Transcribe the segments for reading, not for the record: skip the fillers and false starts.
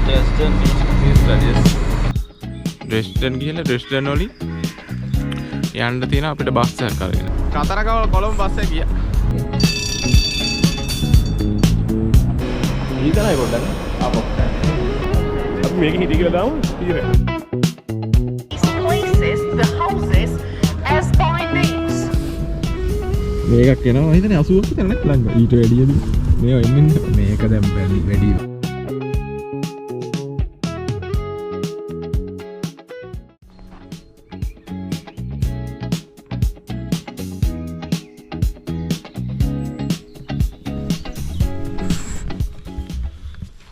Dresden yes. Dresden ගිහලා Dresden වලින් යන්න තියෙන අපිට බස් එකක් අරගෙන. කතරගම කොළඹ බස් එක ගියා. ඊතරයි පොඩ්ඩක්. ආපහු. අපි මේක හිටි කියලා දාමු. ඉතින් the houses as by names. මේකක් එනවා හිතන්නේ 80ක් විතර නේ ළඟ. ඊට වැඩියද මේවා එන්නේ මේක දැන් වැඩි.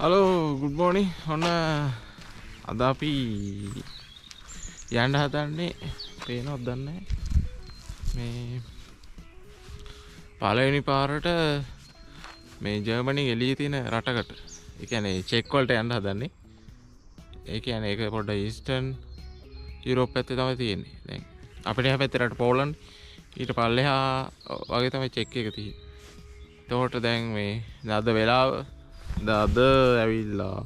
Hello good morning. ඔන්න අද අපි යන්න හදන්නේ පේනවද දන්නේ මේ පළවෙනි පාරට මේ ජර්මනි එළියේ තියෙන රටකට. ඒ කියන්නේ චෙක් වලට යන්න හදන්නේ. ඒ කියන්නේ ඒක පොඩ්ඩ ඊස්ටර්න් යුරෝප් පැත්තේ තමයි තියෙන්නේ. දැන් අපිට එහා පැත්තේ රට පෝලන්ඩ් ඊට පල්ලෙහා වගේ තමයි චෙක් එක තියෙන්නේ. එතකොට දැන් මේ අද වෙලාව අද ඇවිල්ලා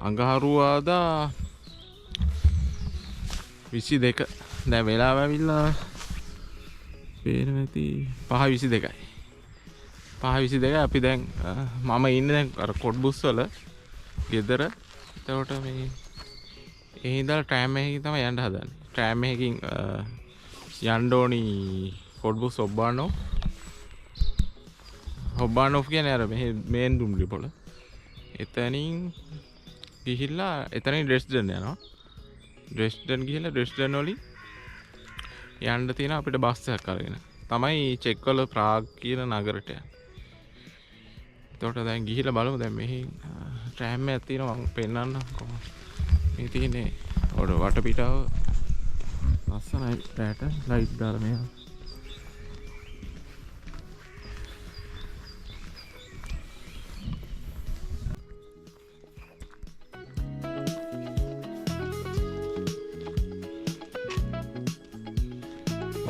අඟහරුවාදා 22 දැන් වෙලාව ඇවිල්ලා පේන ඇති 5:22යි 5:22 අපි දැන් මම ඉන්නේ දැන් අර කොට්බුස් වල ගෙදර. එතකොට මේ ඒ ඉඳලා ට්‍රෑම් එකකින් තමයි යන්න හදන්නේ. ට්‍රෑම් එකකින් යන්න ඕනි කොට්බුස් ඔබ්බානොෆ් කියන්නේ අර මේ මේන් දුම්රිය පොළ. එතනින් ගිහිල්ලා එතනින් ඩ්‍රෙස්ඩන් යනවා. ඩ්‍රෙස්ඩන් ගිහිල්ලා ඩ්‍රෙස්ඩන් වලින් යන්න තියෙන අපිට බස් එකක් අරගෙන තමයි චෙක් වල ප්‍රාග් කියන නගරයට යන්නේ. එතකොට දැන් ගිහිල්ලා බලමු දැන් මෙහි ට්‍රෑම් එකක් තියෙනවා මම පෙන්නන්නම් කොහොමද. මේ තියෙන්නේ ඔඩ වටපිටාව ලස්සනයි රැට ලයිට් දාලා මෙහා.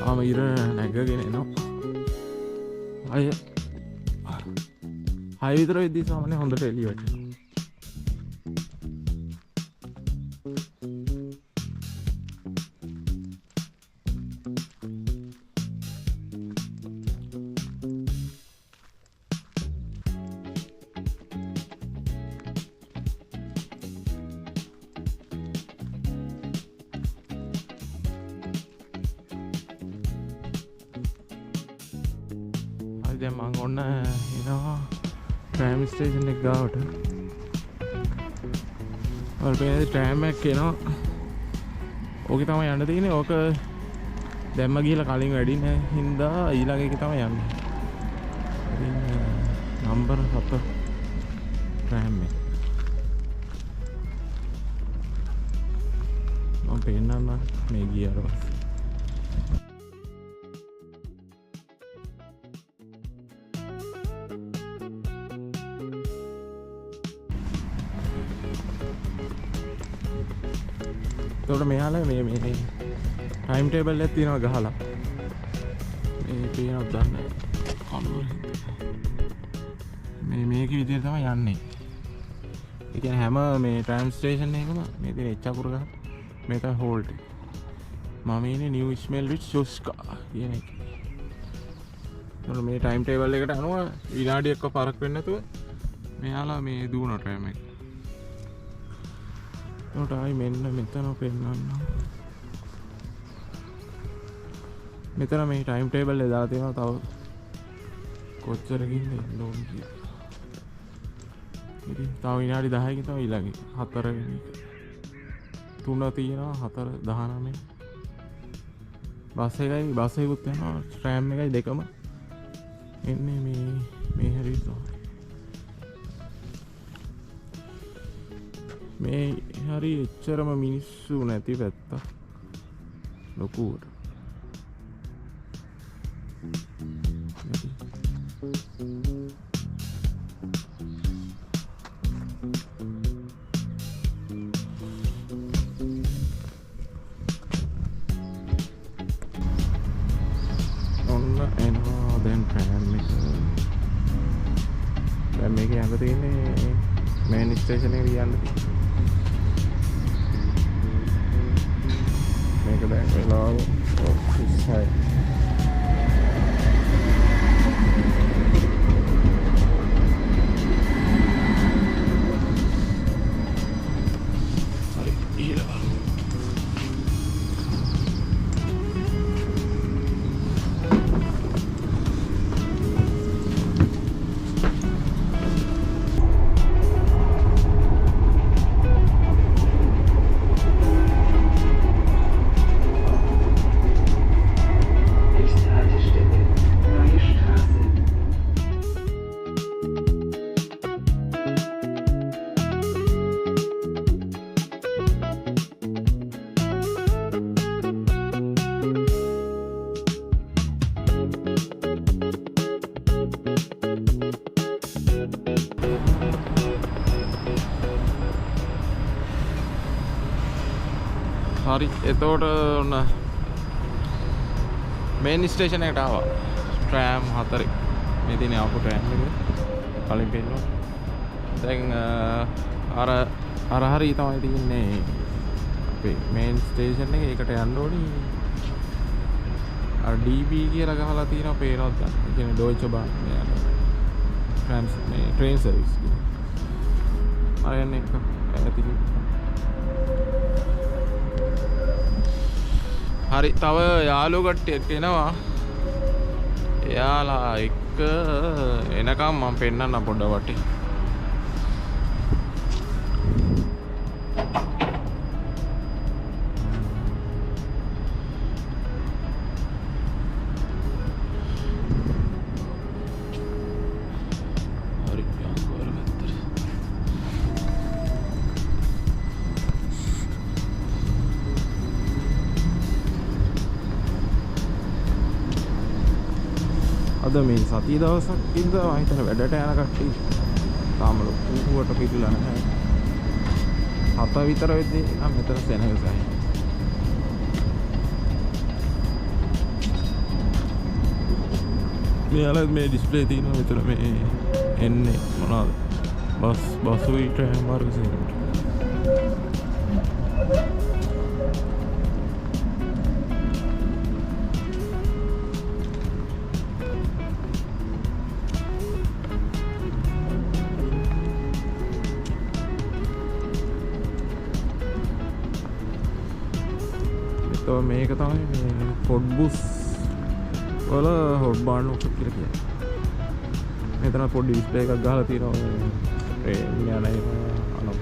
ආම ඉර නැගගෙන එනවා. හය විතර වෙද්දී සාමාන්‍ය හොඳට එළිය වැටෙනවා. දැන් මම ඔන්න එනවා ට්‍රෑම් ස්ටේෂන් එක ගාවට. ඔය පේන ට්‍රෑම් එකක් එනවා. ඕකේ තමයි යන්න තියෙන්නේ. ඕක දැම්ම ගිහලා කලින් වැඩි නැහැ හින්දා ඊළඟ එකේ තමයි යන්නේ. ඉතින් නම්බර් 7 ට්‍රෑම් එක. මම පෙන්නන්න මේ ගියාට පස්සේ. එතකොට මෙයාලා මේ ටයිම් ටේබල් එකක් තියෙනවා ගහලා. මේ පේනවද දන්නේ නැහැ. මේක විදිහට තමයි යන්නේ. ඒ කියන්නේ හැම මේ ට්‍රෑම් ස්ටේෂන් එකකම මේ තියෙන එච් අකුර ගන්න. මේ තමයි හෝල්ට් එක. මම ඉන්නේ නිව් ඉස්මේල්විච් ජොස්කා කියන එක. එතකොට මේ ටයිම් ටේබල් එකට අනුව විනාඩියක්ක පරක් වෙන්නේ නැතුව මෙයාලා මේ දුවන ට්‍රෑම් එක. එතකොට ආයි මෙන්න මෙතන පෙන්නන්න. මෙතන මේ ටයිම් ටේබල් එක දාලා තියෙනවා තව කොච්චරකින්ද එන්න ඕන කියලා. ඉතින් තව විනාඩි 10කින් තමයි ඊළඟ 4 වෙනි එක. 3 තියෙනවා 4 19. බස් එකකුත් යනවා ට්‍රෑම් එකයි දෙකම එන්නේ මේ හැරි තමයි. මේ හරි එච්චරම මිනිස්සු නැති පැත්ත ලොකුවට. ඔන්න එනවා දැන් ට්‍රෑම් එක. දැන් මේක යන්න තියෙන්නේ මේන් ස්ටේෂන් එකට යන්න. මේක දැන් වෙලාව 36. හරි ඊළඟ හරි එතකොට ඔන්න මේන් ස්ටේෂන් එකට ආවා. ට්‍රෑම් 4 මේ තියෙන ආපු ට්‍රෑම් එක කලින් පෙන්නුවා. දැන් අර හරි තමයි තියෙන්නේ අපේ මේන් ස්ටේෂන් එකේ. ඒකට යන්න ඕනි. අර DB කියලා ගහලා තියෙනවා පේනවද? ඒ කියන්නේ ඩොයිච් බාන් මේ ට්‍රෑම්ස් මේ ට්‍රේන් සර්විස් කියලා. අර යන්නේ එක ඇති. හරි තව යාළුවෝ කට්ටියක් එනවා. එයාලා එක්ක එනකම් මම පෙන්නන්න පොඩ්ඩක් වටේ. අද මේ සතිය දවසක් ඉඳලා මම හිතන වැඩට යන කට්ටිය තාම ලොකුවට පිළිලා නැහැ. 7 විතර වෙද්දී නම් මෙතන සෙනගසයි. මෙයාලා මේ ඩිස්ප්ලේ තියෙනවා මෙතන මේ එන්නේ මොනවද? බස් උයි ට්‍රෑම් මාර්ග සේවයට. මේක තමයි මේ හොට් බුස් වල හොට් බාන් ඔක්ක කියලා කියන්නේ. මෙතන පොඩි ඩිස්ප්ලේ එකක් ගහලා තියෙනවා ට්‍රේන් යන එක අනෝ.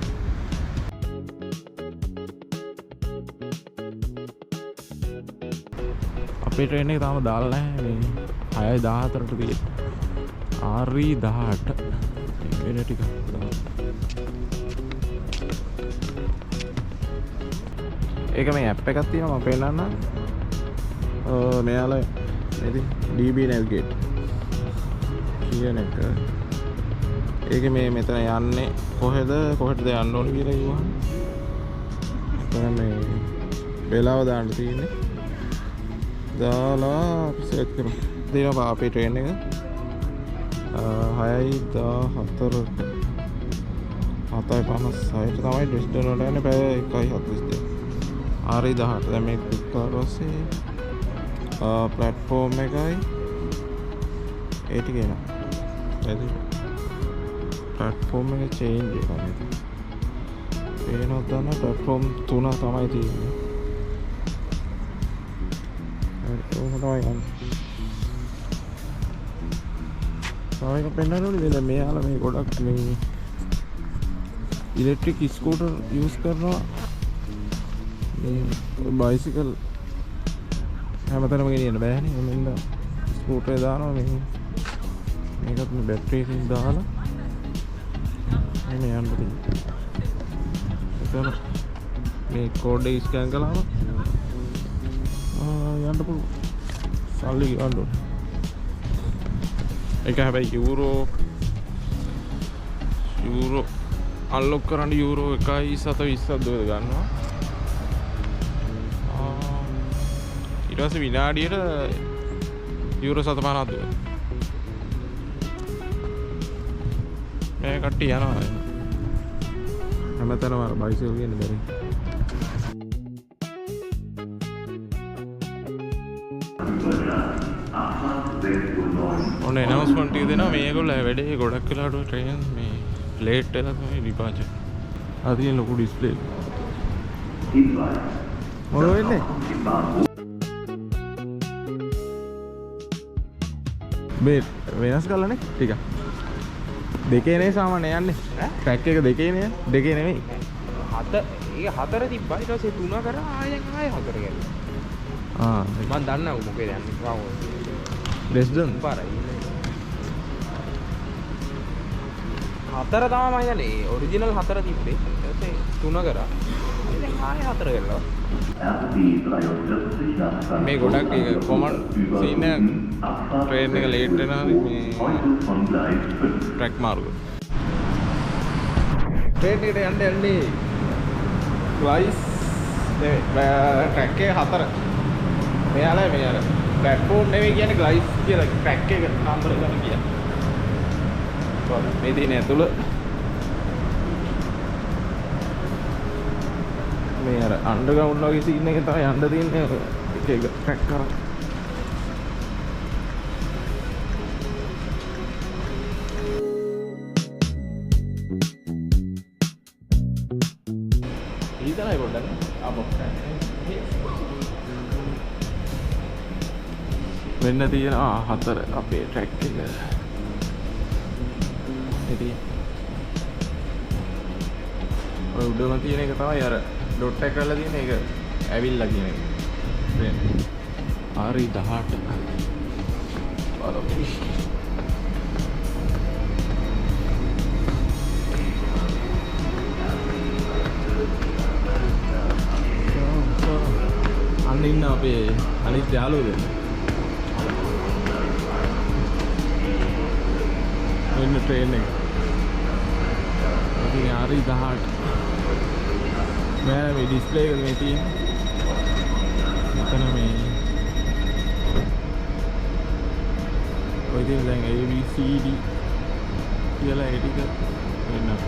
අපේ ට්‍රේන් එක තාම දාලා නැහැ මේ 6:14ට තියෙන්නේ. RE18 වෙන ටික ඒක මේ ඇප් එකක් තියෙනවා මම පෙන්නන්නම්. මෙයාලා නේද DB navigate කියන එක. ඒකේ මේ මෙතන යන්නේ කොහෙද යන්න ඕන කියලා කිව්වහම එතන මේ වෙලාව දාන්න තියෙන්නේ. දාලා සෙට් කරමු. දෙනවා අපේ ට්‍රේන් එක 6:14ට 7:56ට තමයි ඩෙස්ටිනේෂන් වලට යන්නේ. පැය 1:42. RE18 දැන් මේක ක්ලික් කරලා පස්සේ ප්ලැට්ෆෝම් එකයි ඒ ටික එනවා. එතකොට ප්ලැට්ෆෝම් එක චේන්ජ් එකක් නේද? ඒනොත් තමයි ප්ලැට්ෆෝම් 3 තමයි තියෙන්නේ. ඒක තමයි ගන්න. සායක පෙන්නනෝනේ දැන් මෙයාලා මේ ගොඩක් මේ ඉලෙක්ට්‍රික් ස්කූටර් යූස් කරනවා. බයිසිකල් හැමතැනම ගෙනියන්න බෑනේ. මෙන්න ස්කූටරේ දානවා මේකත් මේ බැටරි එකකින් දාලා එනේ යන්න තියෙන්නේ. එතන මේ කෝඩ් එක ස්කෑන් කළාම යන්න පුළුවන්. සල්ලි ගන්න ඕනේ. ඒක හැබැයි යූරෝ අන්ලොක් කරන්න යූරෝ 1.720ක් දුර ගන්නවා. ඊට පස්සේ විනාඩියට යූරෝ 750ක් දුර. මේ කට්ටිය යනවා. හැමතැනම අර බයිසිකල් ගේන්න බැරි. ඔන්න එනවුස්මන්ට් එක දෙනවා මේගොල්ලෝ වැඩේ ගොඩක් වෙලාවට ට්‍රේන් මේ ලේට් වෙලා තමයි ඩිපාචර්. ආ තියෙන ලොකු ඩිස්ප්ලේ. මොන වෙන්නේ? මේ වෙනස් කරලානේ ටික. දෙකේ නේ සාමාන්‍ය යන්නේ. ට්‍රැක් එක දෙකේ නේ. දෙකේ නෙමෙයි. ඒක හතර තිබ්බා ඊට පස්සේ තුන කරා ආයෙත් හතර ගියා. මම දන්නවා මොකේද යන්නේ කොහොමද. රෙස්ඩන් පාරයි. හතර තමයි මම හිතන්නේ ඔරිජිනල් හතර තිබ්බේ. ඊට පස්සේ තුන කරා. ඉතින් ආයෙ හතර ගල්ලා. මේ ගොඩක් ඒක කොමන් සීන් එක ට්‍රේන් එක ලේට් වෙනවා මේ ට්‍රැක් මාර්ග. ට්‍රේන් එකට යන්නේ ග්ලයිස් ට්‍රැක් එක හතර. මෙයාලා මේ අර ප්ලැට්ෆෝම් නෙවෙයි කියන්නේ ග්ලයිස් කියලා ට්‍රැක් එක නම්බර ගන්න කියන්නේ. මේ දිනේ ඇතුළ මේ අර අන්ඩර්ග්‍රවුන්ඩ් වගේ සීන් එක තමයි යන්න තියෙන්නේ එක ට්‍රැක් කරා. ඊතරයි පොඩ්ඩක් අපෝ වෙන්න තියෙන හතර අපේ ට්‍රැක් එක. ඉතින් ඔය උඩම තියෙන එක තමයි අර ඩොට් එක කරලා තියෙන එක ඇවිල්ලා කියන එක. හරි 18. බලමු. අන්න ඉන්න අපේ අනිත් යාළුවෝ දෙන්න. වෙන ට්‍රේන් එක. ඉතින් හරි 18. මේ ඩිස්ප්ලේ එක මේ තියෙන. මෙතන මේ ඔය ඉතින් දැන් A B C D කියලා ඒ ටික වෙනවා.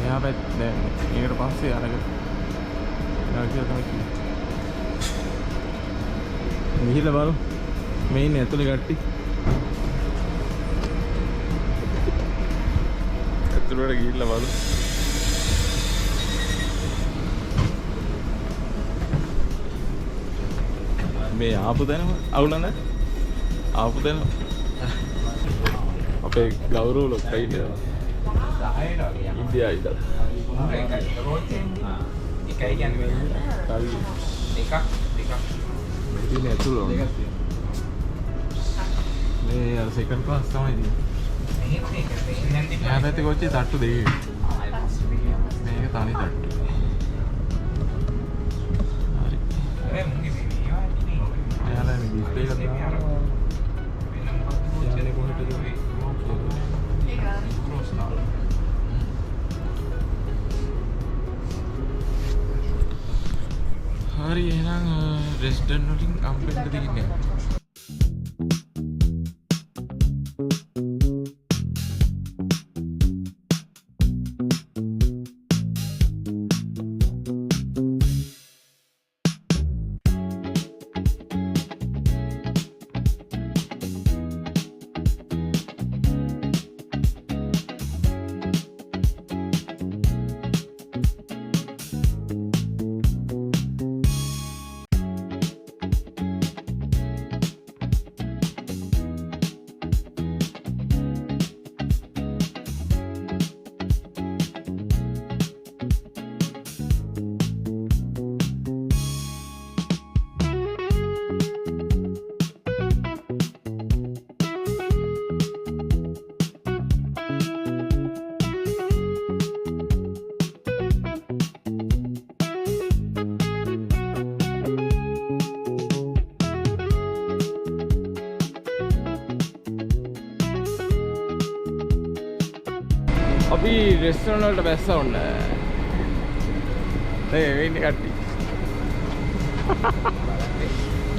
එයා පැත්ත දැන් ඒකට පස්සේ අරගෙන කියලා තමයි කියන්නේ. මෙහිලා බලමු. මේ ඉන්නේ ඇතුලේ කට්ටි. ඇතුලට ගිහිල්ලා බලමු. මේ ආපු තැනම අවුලන ආපු තැන අපේ ගෞරව ලොක්කයි ඉන්දියාවේ ඉඳලා එකයි කියන්නේ එකක් ඉතින් ඇතුළ මේ අර සෙකන්ඩ් ක්ලාස් තමයි තියෙන්නේ. එයා පැත්තේ කොච්චි තට්ටු දෙකේ. මේක තනි තට්ටු. හරි. එයාලා මේ ඩිස්ප්ලේ එක දානවා. යන්නේ කොහෙටද මේ? හරි එහෙනම් රෙස්ටන් වලින් අම්බෙන්න දෙන්නේ. අපි රෙස්ටොරන්ට් වලට බැස්සා ඔන්න. දැන් ඉන්නේ කට්ටිය.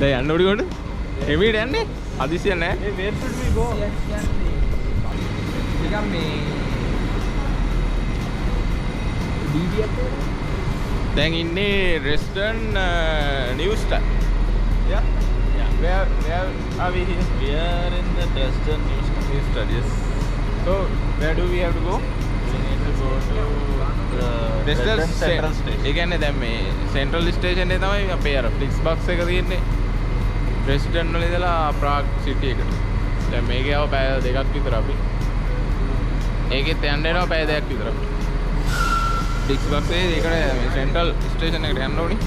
දැන් යන්න ඕනි කොහොමද? එමෙට යන්නේ? හදිසියක් නැහැ. මේ where should we go? නිකන් මේ දැන් ඉන්නේ රෙස්ටරන් නිව්ස්ටර්. Yeah. Where are we here? We are in the Dresden Newstar, yes. So where do we have to go? We need to go to the Dresden Central Station. ඒ කියන්නේ දැන් මේ central station එකේ තමයි අපේ අර ෆ්ලික්ස්බක්ස් එක තියෙන්නේ. ඩ්‍රෙස්ඩන් වල ඉඳලා ප්‍රාග් සිටි එකට. දැන් මේකේ ආව පැය දෙකක් විතර අපි. ඒකෙත් යන්න එනවා පැය දෙකක් විතර අපි. ෆ්ලික්ස්බක්ස් එකේ ඒකට මේ සෙන්ට්‍රල් ස්ටේෂන් එකට යන්න ඕනි.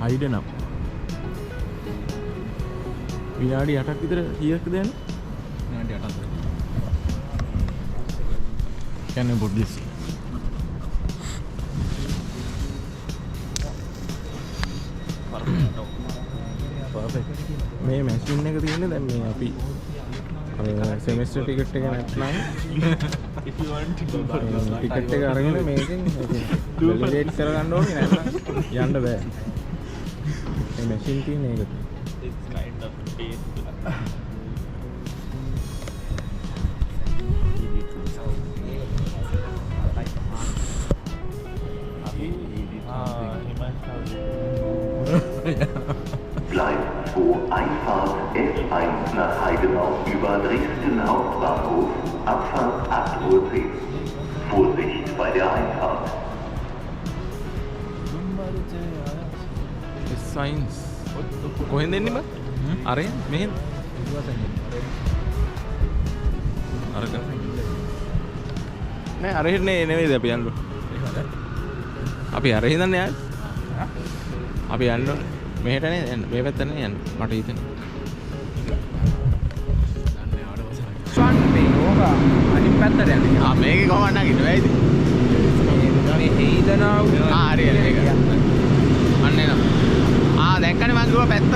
හයිඩ නම් විනාඩි 8ක් විතර කීයක්ද යන්නේ? විනාඩි 8ක්. Can I put this? Perfect. මේ මැෂින් එක තියෙන්නේ දැන් මේ අපි සෙමෙස්ටර් ටිකට් එක නැත්නම් If you want to go back. Ticket එක අරගෙන මේකෙන් වැලිඩේට් කරගන්න ඕනේ නැත්නම් යන්න බෑ. මේ මැෂින් තියෙන එක. It's kind of painful. He must have. Bleibt vor Einfahrt S1 nach Heidenau über Dresden Hauptbahnhof, Abfahrt 8:10 Uhr. Vorsicht bei der Einfahrt. Science කොහෙන්ද එන්නේ බං? අර මෙහෙන් අරක නෑ අර හෙන්නේ නෙවෙයිද අපි යන්න අපි අර හින්දා යන්නේ අපි යන්න මෙහෙට නේ යන්න මේ පැත්තට නේ යන්න මට හිතෙනවා ස්වන්නේ ඕක අනිත් පැත්තට යන්නේ. මේකේ කොහොමද නගින්නේ වෙයිද? මේ හේදනාව හරි ඒක අන්න එනවා දැක්කනේ මං ගිහුවා පැත්ත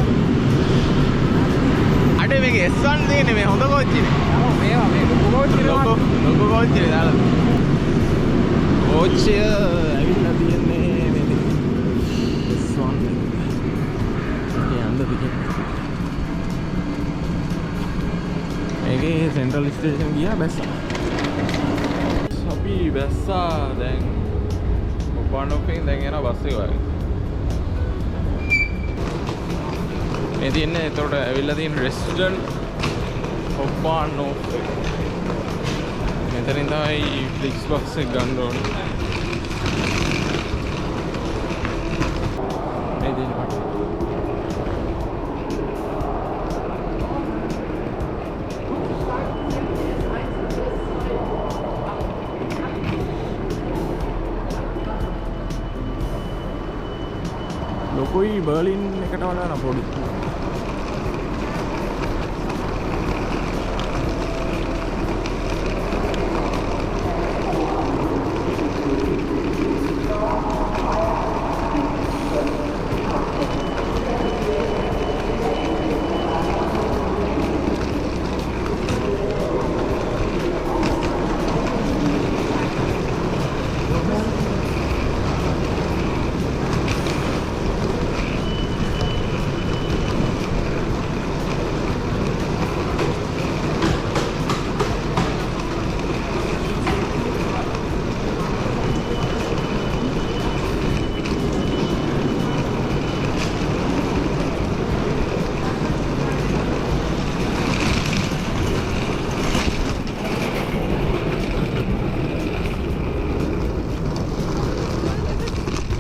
අඩේ මේකේ S1 තියෙන්නේ මේ හොඳ කෝච්චිනේ මේවා මේ ලොකු කෝච්චිනේ දාලා කෝච්චිය ඇවිල්ලා තියෙන්නේ මේ S1 එකේ යන්න තිකේ මේකේ සෙන්ට්‍රල් ස්ටේෂන් ගියා බැස්සා අපි බැස්සා දැන් ඔපනෝපින් දැන් යනවා බස් එක වගේ මේ තියෙන්නේ එතකොට ඇවිල්ලා තියෙන රෙස්ටරන් ඔප්පානෝ මෙතනින් තමයි ෆ්ලික්ස්බක්ස් එක ගන්න ඕනේ මේ දෙන්න පාට ලොකුයි බර්ලින් එකට වඩා නම් පොඩි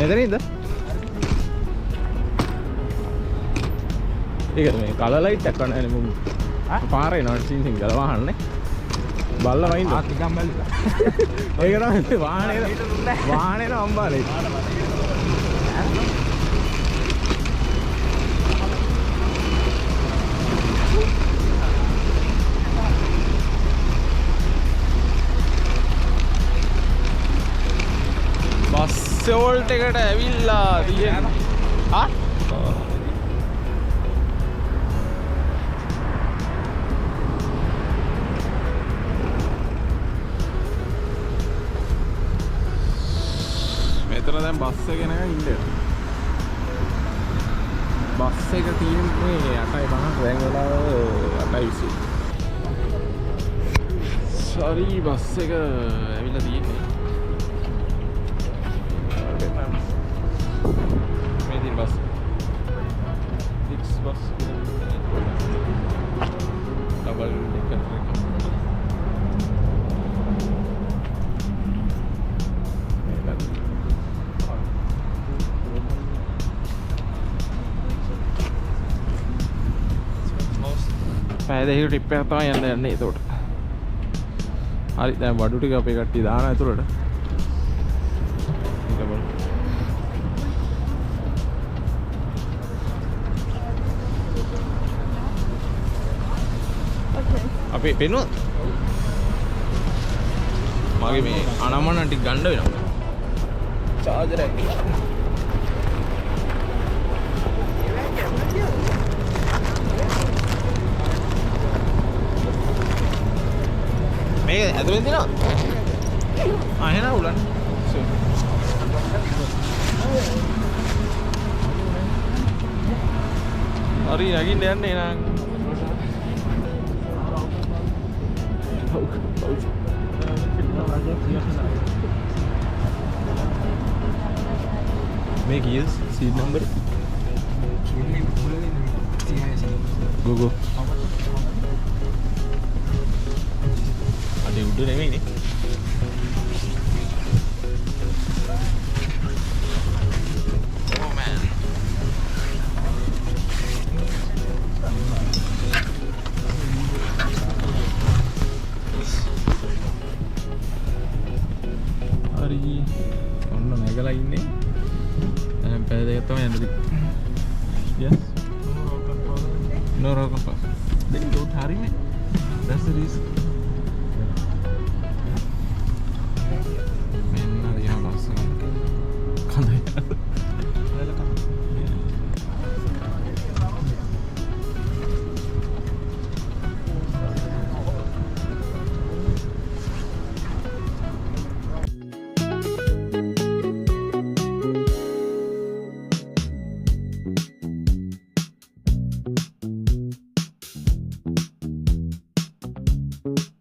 එතනින්ද? ඒක මේ කලර් ලයිට් එකක් කරන්නේ නේ මුගු. පාරේ නෝ සීන් ගල වහන්නේ. බල්ලා වයින්ද? ටිකක් බැලුවා. ඒක තමයි වාහනේ නම්බරේ. සෝල්ට් එකට ඇවිල්ලා තියෙන්නේ. ආ? දැන් බස් එක ගෙනගෙන ඉන්නේ. බස් එක තියෙන්නේ 8:50 දැන් වෙලාව 8:20. සරි බස් එක ඇවිල්ලා තියෙන්නේ. මේ තියෙන bus. X bus double decker එක. පැය දෙකක ට්‍රිප් එකක් තමයි යන්නේ ඒතකොට. හරි දැන් වඩු ටික අපේ කට්ටිය දානවා ඇතුළට. ඊට බලමු. අපේ පෙනුවා. මගේ මේ අනම්මන ටික ගන්න වෙනවා. චාර්ජර් එක. මේක ඇතුලෙන් දිනවා. එහෙනම් උලන්න. හරි නැගින්න යන්නේ නං. මේ කීයද සීට් නම්බර්? ගෝ අඩේ උඩ නෙමෙයිනේ. හරි ඔන්න නැගලා ඉන්නේ. දැන් පැය දෙකක් තමයි යන්න තියෙන්නේ. Yes. No rock and pass. Then don't hurry me. That's the reason. you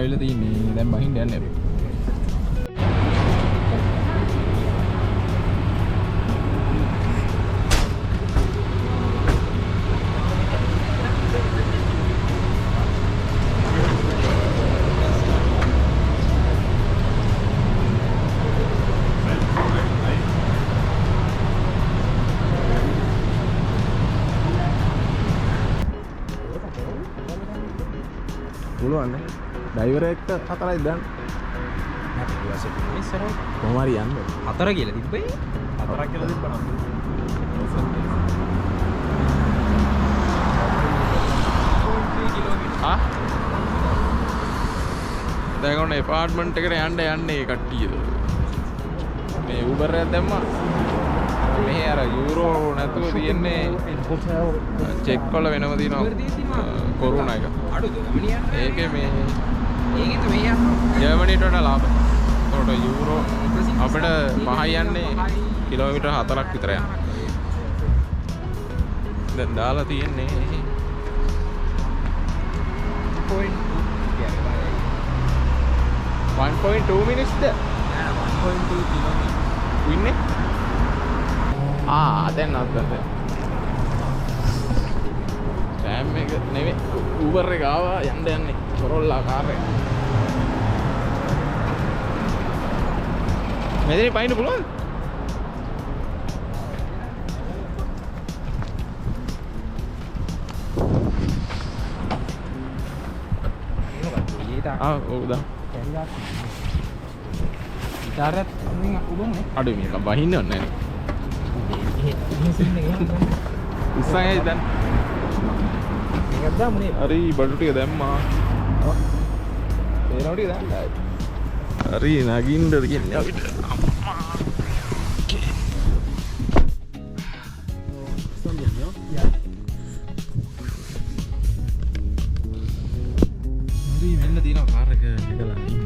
ඇවිල්ලා තින්නේ. දැන් බහින්න යන්නේ අපි. පුළුවන් නේ. ඩ්‍රයිවර් එක්ක 4යි දාන්න. කොහොම හරි යන්න. 4 කියලා තිබ්බේ. 4ක් කියලා තිබ්බනම්. ආ? දැන් ඔන්න එපාර්ට්මන්ට් එකට යන්නේ කට්ටියද. මේ Uber එකක් දැම්මා. මෙහෙ අර යූරෝ නැතුව තියෙන්නේ චෙක් වල වෙනම දිනවා කොරෝනා එක. අඩුද ගමනියන්නේ? ඒකේ මේ ඒකෙත් මේ යනවා. ජර්මනියට වඩා ලාභයි. ඒකට යූරෝ අපිට මහයි යන්නේ කිලෝමීටර් 4ක් විතර යනවා. දැන් දාලා තියෙන්නේ 1.2 minutes ද? 1.2 කිලෝමීටර්. ඉන්නේ? දැන් අත්දැක. සෑම් එක නෙවෙයි Uber එක ආවා යන්නේ කොරොල්ලා කාර් එක. මෙතන පයින්න පුළුවන්ද? ඔව් දා. ඉතාලත් මේ උබන්නේ. අඩු මේක බහින්න ඕනේ නැහැ. ඉස්සයි දැන්. මේකක් දාමුනේ. හරි බඩු ටික දැම්මා. ඒනෝ ටික දාන්න. හරි නගින්නද කියන්නේ අපිට. හරි මෙන්න තියෙනවා කාර් එක එකලා ඉන්න.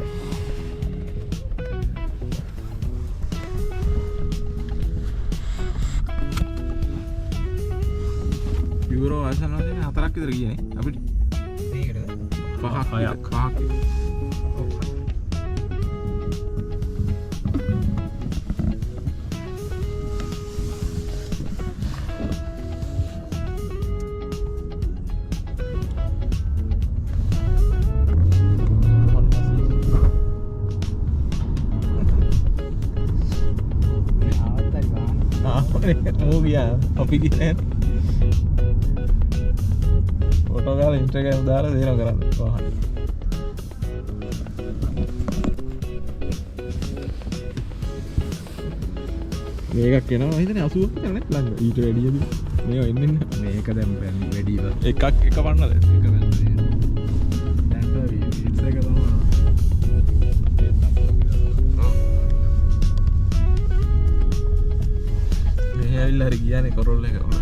යූරෝ අසන වශයෙන් 4ක් විතර ගියනේ අපිට. මේකද? 5ක්. මූ ගියා අපි ගියේ ෆොටෝ ගාලා ඉන්ස්ටාග්‍රෑම් දාලා දේනවා කරන්න වාහන. මේකක් එනවා හිතන්නේ 80ක් විතර නේ ළඟ ඊට වැඩියද මේවා එන්නේ මේක දැන් වැඩි එකක් එක වන්නද එක වැල්ලේ දැන් ඉත්ස් එක තමයි මෙහෙ ඇවිල්ලා හරි ගියානේ කොරෝල් එක උනා.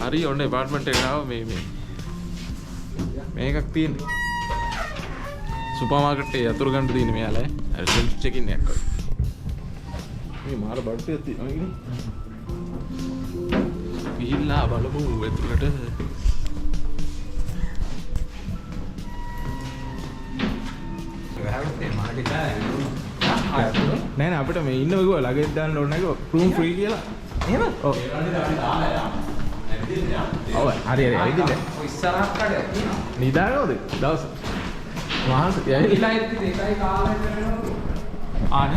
හරි ඔන්න එපාර්ට්මන්ට් එකට ආව මේකක් තියෙන්නේ සුපර් මාකට් එකේ යතුරු ගන්න තියෙන්නේ මෙයාලා අර සෙල්ෆ් චෙක් ඉන් එකක් වගේ මේ මාර බඩු ටිකක් තියෙනවා ඉන්නේ ගිහිල්ලා බලමු එතකොට නෑ අපිට මේ ඉන්න කිව්වා ලගේජ් දාන්න ඕන නැගෝ රූම් ෆ්‍රී කියලා එහෙම ඔව් ඔව් හරි ඇවිදින්න ඉස්සරහට කඩේ තියෙනවා නිදාගන්නවද දවස් වහන්ස ඉලා ඉතින් ඒකයි කාලෙ කරනවා ආන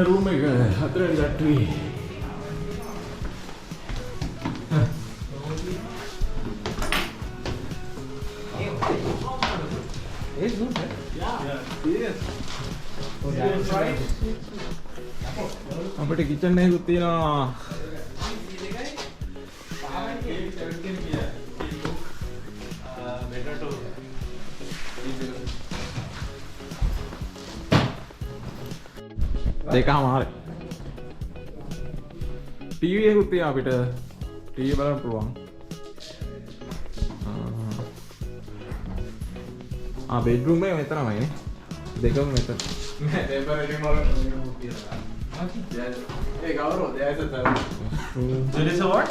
රූම් එක හතරෙන් ගැට්ටුවේ It's good, right? Yeah. Yes. Oh, that's right. අපිට කිචන් එකකුත් තියෙනවා. දෙකමාරයි. ටීවී එකකුත් තියෙනවා අපිට. ටීවී බලන්න පුළුවන්. බෙඩ්රූම් එක මෙතනමයි නේ. දෙකම මෙතන. නෑ ටෙම්පරේචර් වල තියෙනවා. ඒ ගෞරව දෙයස තර. It is a what?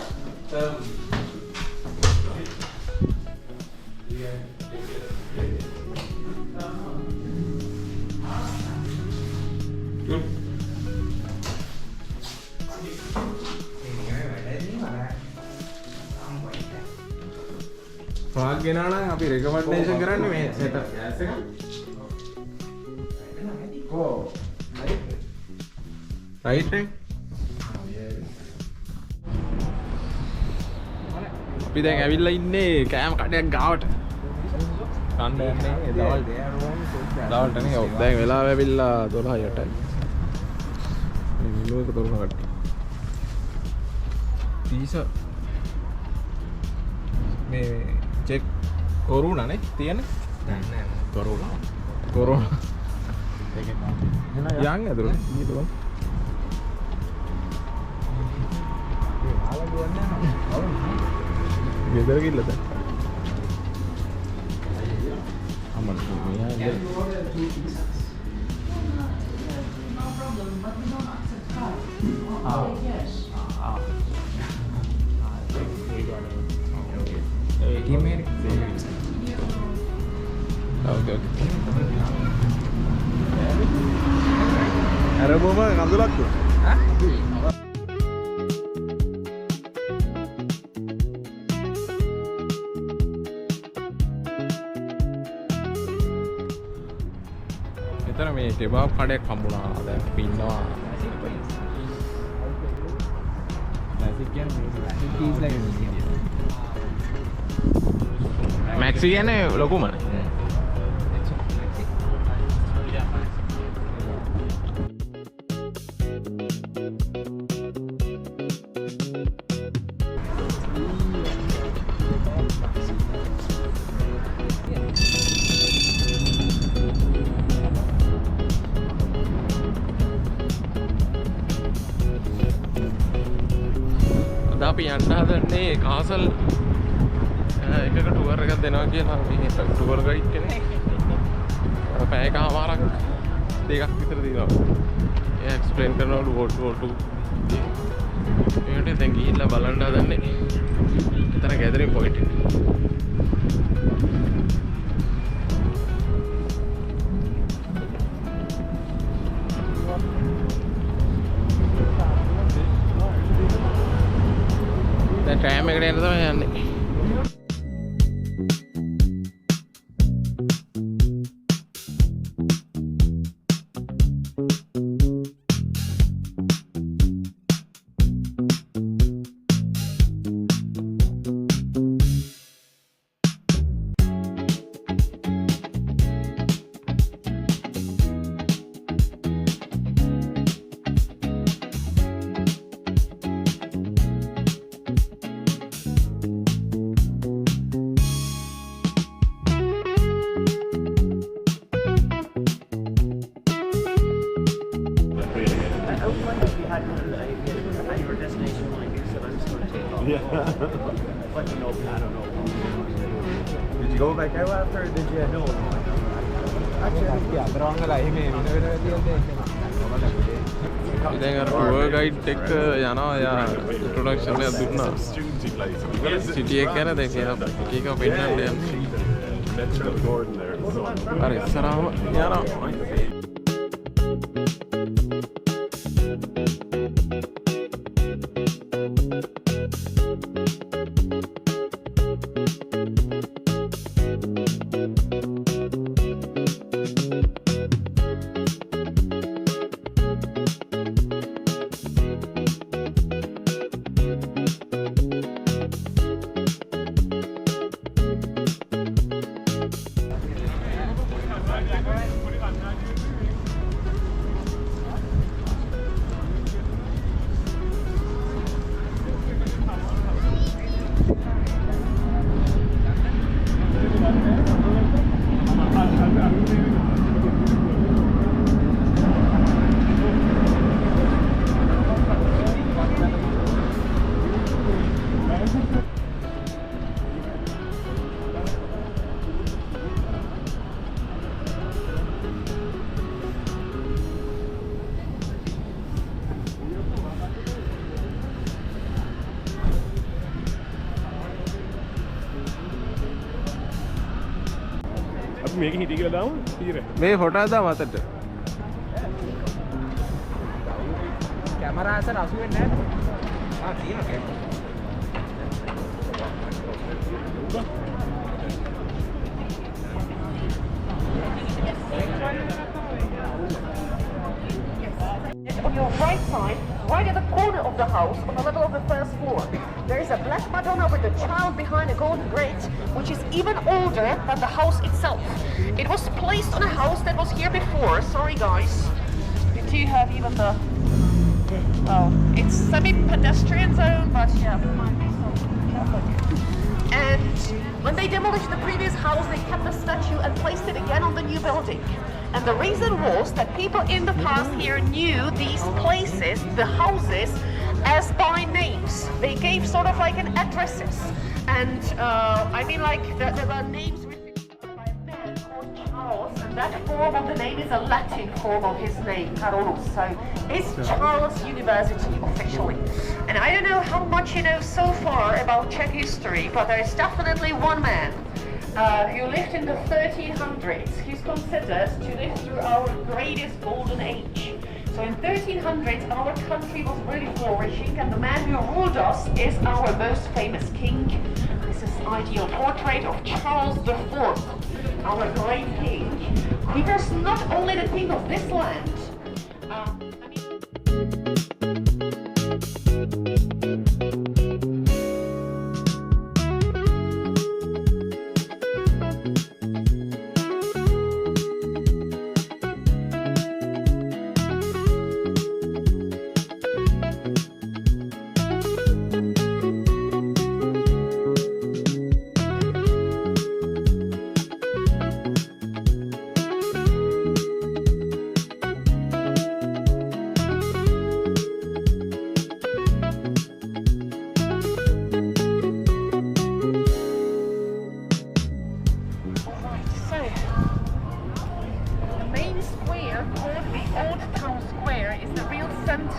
Good. ෆ්‍රාග් ගෙනා නම් අපි රෙකමන්ඩේෂන් කරන්නේ මේ සෙටප් ගෑස් එක. රයිට් නේ? අපි දැන් ඇවිල්ලා ඉන්නේ කෑම කඩයක් ගාවට. කන්න යන්නේ දවල්ට නේ. ඔව් දැන් වෙලාව ඇවිල්ලා 12ට. මේ විලෝක තොරන කට්ටිය. තීස මේ චෙක් කොරුණා නේ තියෙන්නේ? නෑ කොරුණා. කොරුණා. ඒකේ තමයි. යන් ඇතුළේ ඊට බලන්න. ඒ ආලා ගියන්නේ නැහැ. ගෙදර ගිහලා දැන්. අම්මා මෙයා ඉන්නේ. Give me okay. Ada bomba ngambil aku. Hah? Kita nih kebab kadek kampuna ada pindah. Nasi kian, cheese lagi ni. Maxi කියන්නේ ලොකුමනේ. අද අපි යන්න හදන්නේ කාසල් එකක ටුවර් එකක් දෙනවා කියලා අපි ටුවර් ගයිඩ් කෙනෙක්. පැයකමාරක් දෙකක් විතර දෙනවා. එයා එක්ස්ප්ලেইন කරනවලු what to මේකට දැන් ගිහිල්ලා බලන්න හදන්නේ. එතන ගැදරින් පොයින්ට් එක. දැන් ට්‍රෑම් එකට යන්න තමයි යන්නේ. Your destination like this, and I'm just going to take off. Yeah. But you know, I don't know. Did you go back out after or did you? No. Actually, yeah, but I'm gonna let him in. ඉතින් අර tour guide එක යනවා යා introduction එකක් දුන්නා. සිටි එක ගැන දැන් එයා එක පෙන්නන්න යන්නේ. අර ඉස්සරහම යනවා. මේක හිටි කියලා දාමු තීරය. මේ ෆොටෝ අද මතට. කැමරා අසල අසු වෙන්නේ නැහැ. තියෙනවා camera. On your right side, right at the corner of the house, on the level of the first floor, there is a black Madonna with a child behind a golden grate, which is even older than the house itself. It was placed on a house that was here before. Sorry, guys. You do have even the... Oh, it's semi-pedestrian zone, but yeah, might be so careful. And when they demolished the previous house, they kept the statue and placed it again on the new building. And the reason was that people in the past here knew these places, the houses, as by names. They gave sort of like an addresses. And I mean like there were names written by a man called Charles, and that form of the name is a Latin form of his name, Carolus. So it's Charles University officially. And I don't know how much you know so far about Czech history, but there is definitely one man who lived in the 1300s. He's considered to live through our greatest golden age. So in 1300s, our country was really flourishing, and the man who ruled us is our most famous king. This is ideal portrait of Charles IV, our great king. He was not only the king of this land.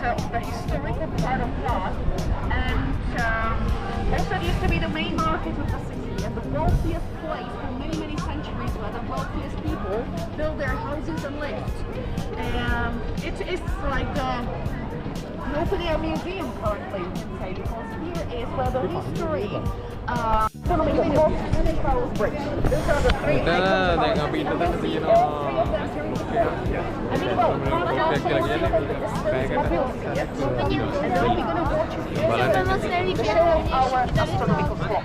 Of the historical part of Prague, and also it used to be the main market of the city and the wealthiest place for many, many centuries where the wealthiest people built their houses and lived. It is like the open-air museum currently, you can say, because here is where the history Charles Bridge. Those are the three icons of our city. We'll see all three of them during the tour. I mean, well, Prague has also the distance, but we'll see it. And then we're going to watch the show of our astronomical clock.